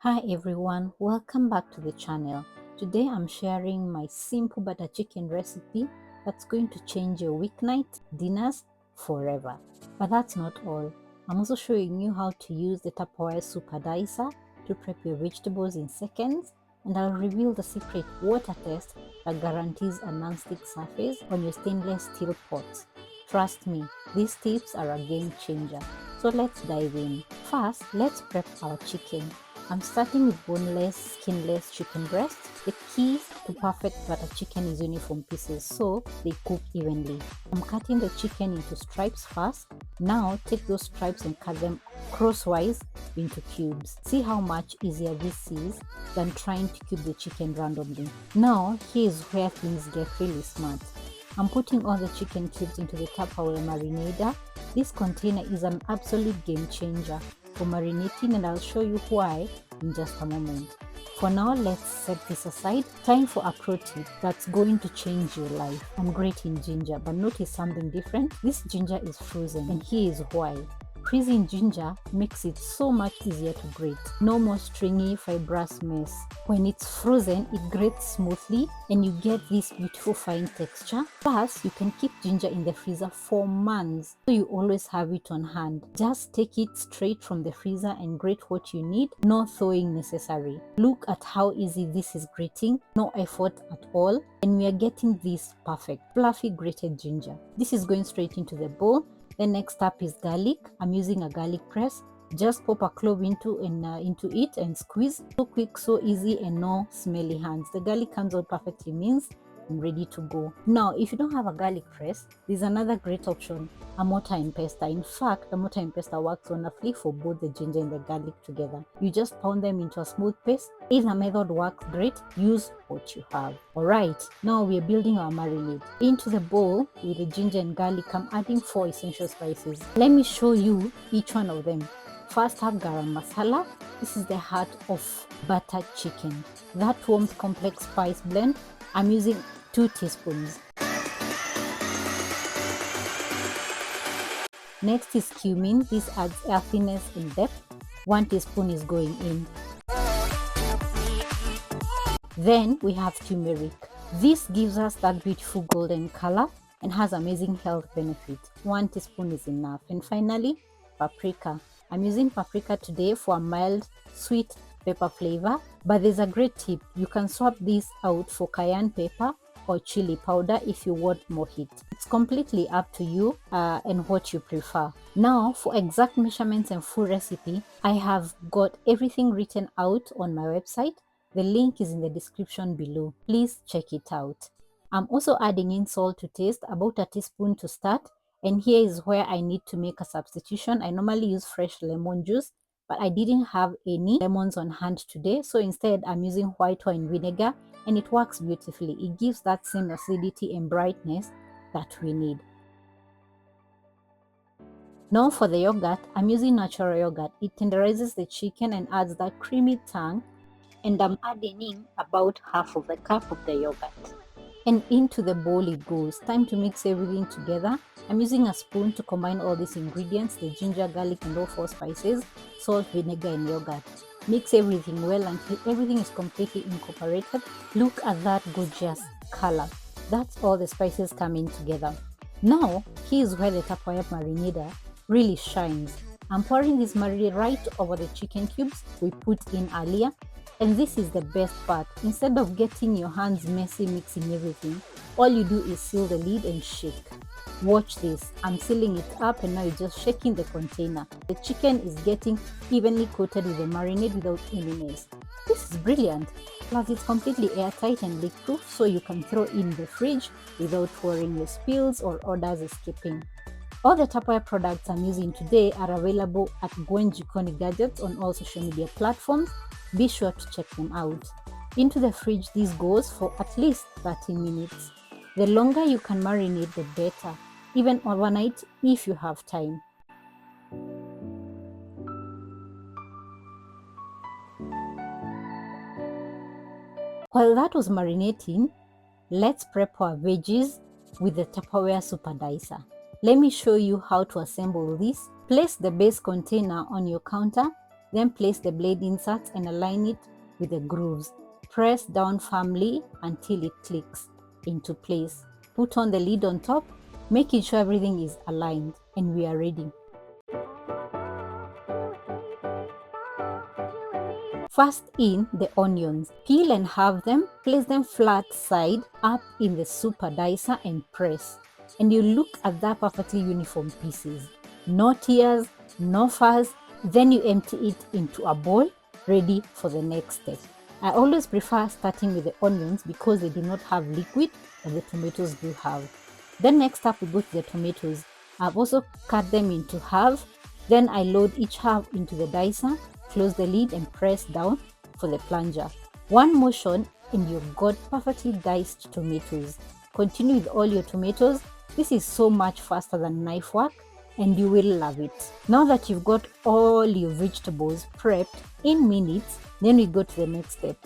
Hi everyone, welcome back to the channel. Today I'm sharing my simple butter chicken recipe that's going to change your weeknight dinners forever. But that's not all. I'm also showing you how to use the Tupperware super dicer to prep your vegetables in seconds, and I'll reveal the secret water test that guarantees a non-stick surface on your stainless steel pots. Trust me, these tips are a game changer. So let's dive in. First, let's prep our chicken. I'm starting with boneless, skinless chicken breasts. The key to perfect butter chicken is uniform pieces so they cook evenly. I'm cutting the chicken into stripes first. Now take those stripes and cut them crosswise into cubes. See how much easier this is than trying to cube the chicken randomly. Now here's where things get really smart. I'm putting all the chicken cubes into the Tupperware marinator. This container is an absolute game changer for marinating, and I'll show you why in just a moment. For now, let's set this aside. Time for a pro tip that's going to change your life. I'm grating ginger, but notice something different. This ginger is frozen, and here is why. Freezing ginger makes it so much easier to grate. No more stringy, fibrous mess. When it's frozen, it grates smoothly and you get this beautiful fine texture. Plus, you can keep ginger in the freezer for months, so you always have it on hand. Just take it straight from the freezer and grate what you need. No thawing necessary. Look at how easy this is grating. No effort at all. And we are getting this perfect, fluffy grated ginger. This is going straight into the bowl. The next up is garlic. I'm using a garlic press. Just pop a clove into it and squeeze. So quick, so easy, and no smelly hands. The garlic comes out perfectly minced and ready to go. Now, if you don't have a garlic press, there's another great option, a mortar and pestle. In fact, the mortar and pestle works wonderfully for both the ginger and the garlic together. You just pound them into a smooth paste. Either method works great. Use what you have. Alright, now we are building our marinade. Into the bowl with the ginger and garlic, I'm adding 4 essential spices. Let me show you each one of them. First have garam masala. This is the heart of butter chicken. That warmth complex spice blend, I'm using 2 teaspoons. Next is cumin. This adds earthiness and depth. 1 teaspoon is going in. Then we have turmeric. This gives us that beautiful golden color and has amazing health benefits. 1 teaspoon is enough. And finally, paprika. I'm using paprika today for a mild, sweet pepper flavor, but there's a great tip. You can swap this out for cayenne pepper or chili powder if you want more heat. It's completely up to you and what you prefer. Now, for exact measurements and full recipe, I have got everything written out on my website. The link is in the description below. Please check it out. I'm also adding in salt to taste, about a teaspoon to start. And here is where I need to make a substitution. I normally use fresh lemon juice, but I didn't have any lemons on hand today. So instead, I'm using white wine vinegar, and it works beautifully. It gives that same acidity and brightness that we need. Now for the yogurt, I'm using natural yogurt. It tenderizes the chicken and adds that creamy tang. And I'm adding in about half of a cup of the yogurt. And into the bowl it goes. Time to mix everything together. I'm using a spoon to combine all these ingredients, the ginger, garlic, and all 4 spices, salt, vinegar, and yogurt. Mix everything well until everything is completely incorporated. Look at that gorgeous color. That's all the spices coming together. Now, here's where the Tupperware marinator really shines. I'm pouring this marinade right over the chicken cubes we put in earlier. And this is the best part. Instead of getting your hands messy mixing everything, all you do is seal the lid and shake. Watch this. I'm sealing it up and now you're just shaking the container. The chicken is getting evenly coated with the marinade without any mess. This is brilliant. Plus it's completely airtight and leak-proof, so you can throw in the fridge without worrying your spills or orders escaping. All the Tupperware products I'm using today are available at Gwen Jikoni Gadgets on all social media platforms. Be sure to check them out. Into the fridge this goes for at least 30 minutes. The longer you can marinate, the better, even overnight if you have time. While that was marinating, let's prep our veggies with the Tupperware super dicer. Let me show you how to assemble this. Place the base container on your counter. Then place the blade inserts and align it with the grooves. Press down firmly until it clicks into place. Put on the lid on top, making sure everything is aligned, and we are ready. First in the onions. Peel and halve them, place them flat side up in the super dicer and press. And you look at that perfectly uniform pieces. No tears, no fuzz. Then you empty it into a bowl, ready for the next step. I always prefer starting with the onions because they do not have liquid that the tomatoes do have. Then next up we go to the tomatoes. I've also cut them into half. Then I load each half into the dicer, close the lid and press down for the plunger. One motion and you've got perfectly diced tomatoes. Continue with all your tomatoes. This is so much faster than knife work and you will love it. Now that you've got all your vegetables prepped in minutes, then we go to the next step.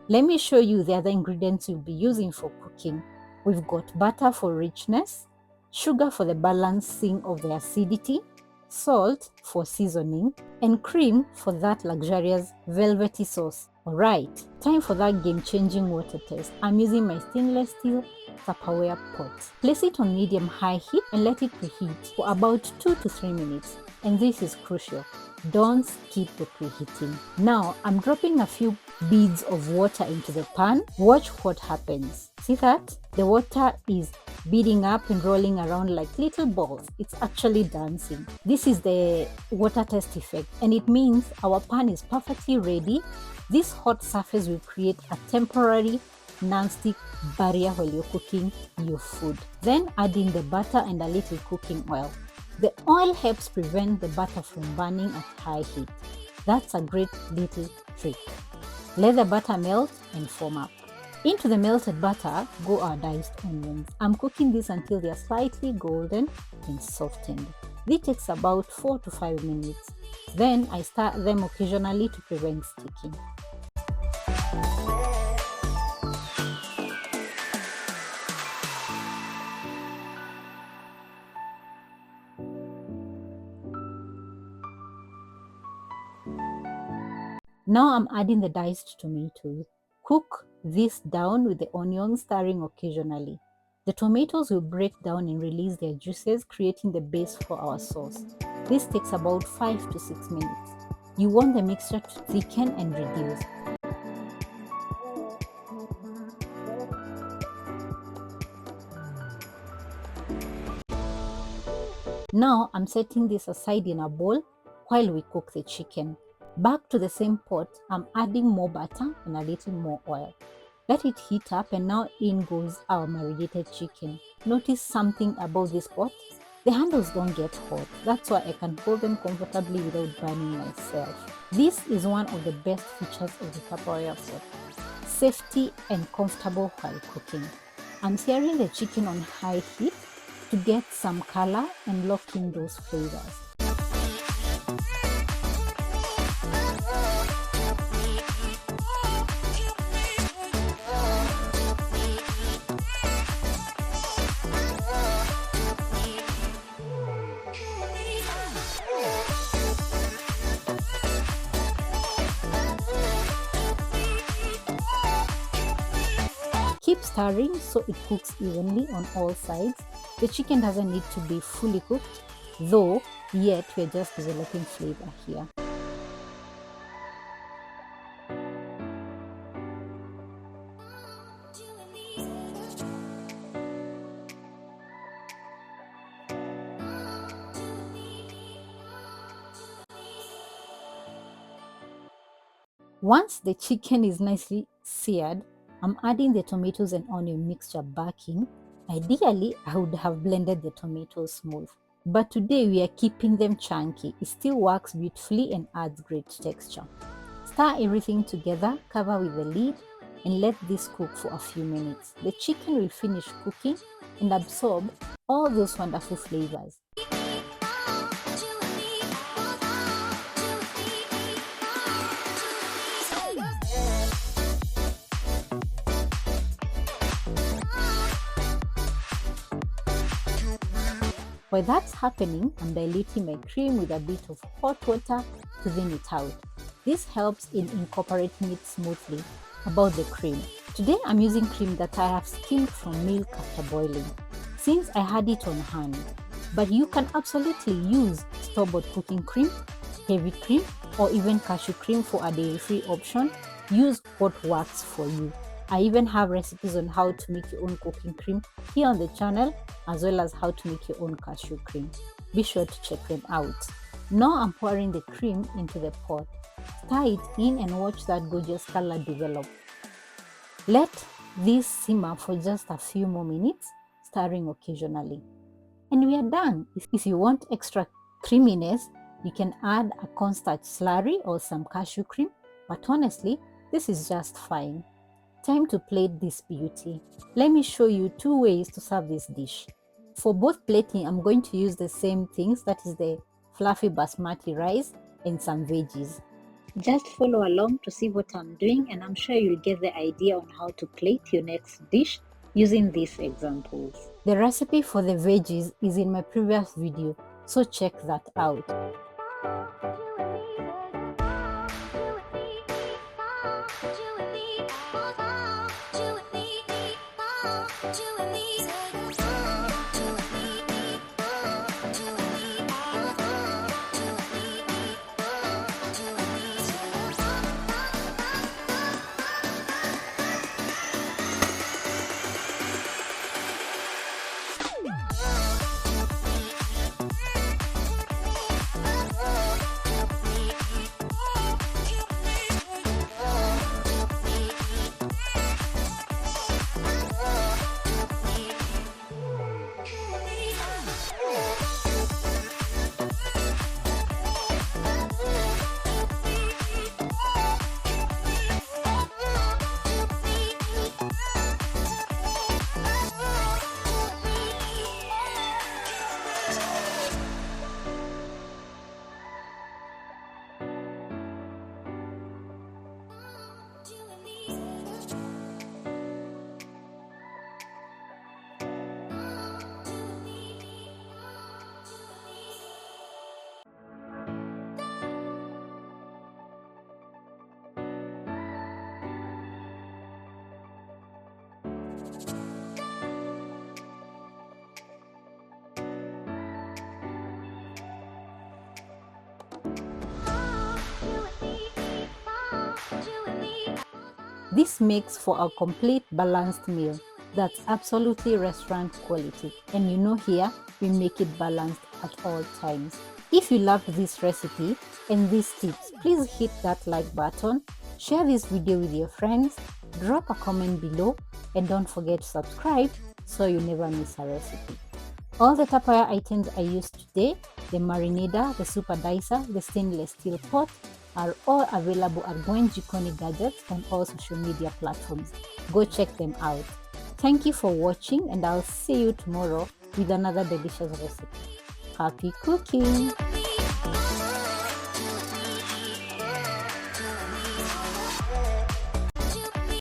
Let me show you the other ingredients you'll be using for cooking. We've got butter for richness, sugar for the balancing of the acidity, salt for seasoning, and cream for that luxurious velvety sauce. Alright, time for that game-changing water test. I'm using my stainless steel Tupperware pot. Place it on medium-high heat and let it preheat for about 2 to 3 minutes. And this is crucial. Don't skip the preheating. Now I'm dropping a few beads of water into the pan. Watch what happens. See that? The water is beading up and rolling around like little balls. It's actually dancing. This is the water test effect, and it means our pan is perfectly ready. This hot surface will create a temporary non-stick barrier while you're cooking your food. Then add in the butter and a little cooking oil. The oil helps prevent the butter from burning at high heat. That's a great little trick. Let the butter melt and foam up. Into the melted butter go our diced onions. I'm cooking this until they are slightly golden and softened. This takes about 4 to 5 minutes. Then I stir them occasionally to prevent sticking. Now I'm adding the diced tomatoes. Cook this down with the onions, stirring occasionally. The tomatoes will break down and release their juices, creating the base for our sauce. This takes about 5 to 6 minutes. You want the mixture to thicken and reduce. Now I'm setting this aside in a bowl while we cook the chicken. Back to the same pot, I'm adding more butter and a little more oil. Let it heat up and now in goes our marinated chicken. Notice something about this pot? The handles don't get hot. That's why I can hold them comfortably without burning myself. This is one of the best features of the Tupperware pot. Safety and comfortable while cooking. I'm searing the chicken on high heat to get some color and lock in those flavors. Keep stirring so it cooks evenly on all sides. The chicken doesn't need to be fully cooked, though yet we're just developing flavor here. Once the chicken is nicely seared, I'm adding the tomatoes and onion mixture back in. Ideally, I would have blended the tomatoes smooth, but today we are keeping them chunky. It still works beautifully and adds great texture. Stir everything together, cover with the lid, and let this cook for a few minutes. The chicken will finish cooking and absorb all those wonderful flavors. While that's happening, I'm diluting my cream with a bit of hot water to thin it out. This helps in incorporating it smoothly. About the cream. Today I'm using cream that I have skimmed from milk after boiling, since I had it on hand. But you can absolutely use store-bought cooking cream, heavy cream, or even cashew cream for a dairy-free option. Use what works for you. I even have recipes on how to make your own cooking cream here on the channel, as well as how to make your own cashew cream. Be sure to check them out. Now I'm pouring the cream into the pot. Stir it in and watch that gorgeous color develop. Let this simmer for just a few more minutes, stirring occasionally. And we are done. If you want extra creaminess, you can add a cornstarch slurry or some cashew cream, but honestly, this is just fine. Time to plate this beauty. Let me show you 2 ways to serve this dish. For both plating, I'm going to use the same things, that is the fluffy basmati rice and some veggies. Just follow along to see what I'm doing, and I'm sure you'll get the idea on how to plate your next dish using these examples. The recipe for the veggies is in my previous video, so check that out. This makes for a complete balanced meal that's absolutely restaurant quality. And you know, here we make it balanced at all times. If you loved this recipe and these tips, please hit that like button, share this video with your friends, drop a comment below, and don't forget to subscribe so you never miss a recipe. All the Tupperware items I used today, the Marinator, the super dicer, the stainless steel pot, are all available at Gwen Jikoni Gadgets on all social media platforms. Go check them out. Thank you for watching, and I'll see you tomorrow with another delicious recipe. Happy cooking!